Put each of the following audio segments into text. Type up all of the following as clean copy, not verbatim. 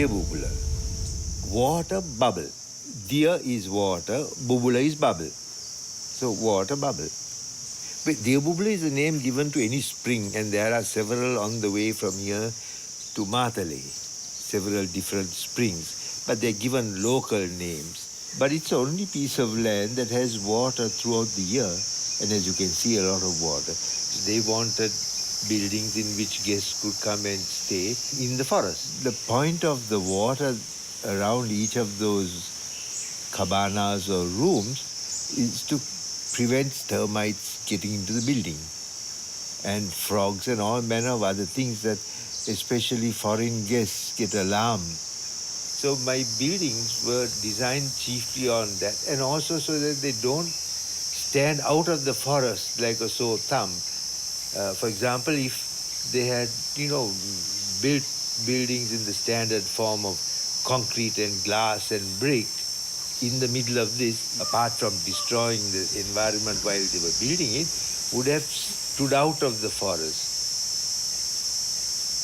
Diyabubula. Water bubble. Diya is water, bubula is bubble. So water bubble. But Diyabubula is a name given to any spring, and there are several on the way from here to Matale. Several different springs, but they're given local names. But it's the only piece of land that has water throughout the year, and as you can see, a lot of water. They wanted buildings in which guests could come and stay in the forest. The point of the water around each of those cabanas or rooms is to prevent termites getting into the building, and frogs and all manner of other things that especially foreign guests get alarmed. So my buildings were designed chiefly on that, and also so that they don't stand out of the forest like a sore thumb. For example, if they had, built buildings in the standard form of concrete and glass and brick, in the middle of this, apart from destroying the environment while they were building it, would have stood out of the forest.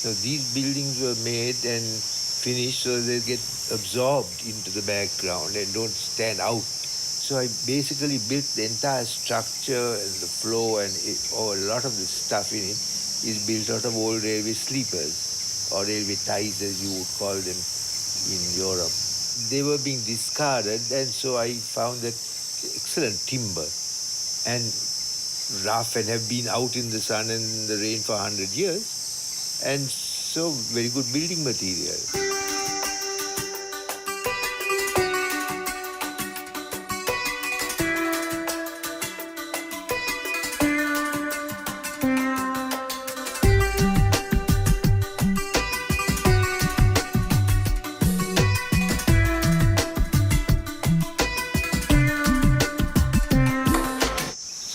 So these buildings were made and finished so they get absorbed into the background and don't stand out. So I basically built the entire structure and the flow and a lot of the stuff in it is built out of old railway sleepers or railway ties as you would call them in Europe. They were being discarded, and so I found that excellent timber and rough and have been out in the sun and the rain for 100 years, and so very good building material.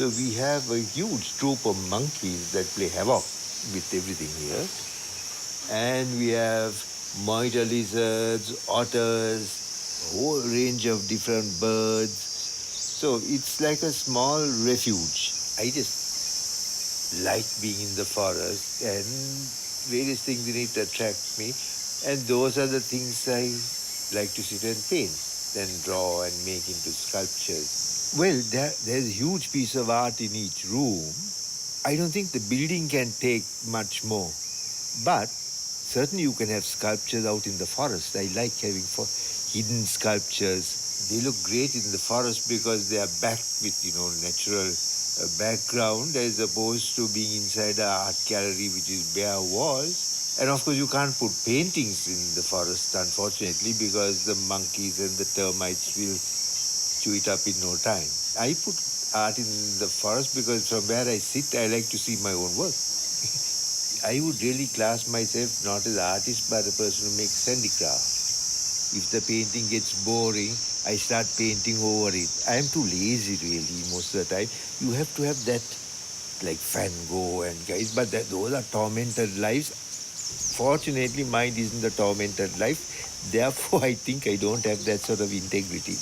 So we have a huge troop of monkeys that play havoc with everything here. And we have monitor lizards, otters, a whole range of different birds. So it's like a small refuge. I just like being in the forest, and various things in it attract me. And those are the things I like to sit and paint and draw and make into sculptures. Well, there's a huge piece of art in each room. I don't think the building can take much more. But certainly you can have sculptures out in the forest. I like having hidden sculptures. They look great in the forest because they are backed with, natural background as opposed to being inside an art gallery which is bare walls. And of course you can't put paintings in the forest, unfortunately, because the monkeys and the termites will chew it up in no time. I put art in the forest because from where I sit, I like to see my own work. I would really class myself not as an artist, but a person who makes handicraft. If the painting gets boring, I start painting over it. I am too lazy, really, most of the time. You have to have that, like Van Gogh and guys, but those are tormented lives. Fortunately, mine isn't a tormented life. Therefore, I think I don't have that sort of integrity.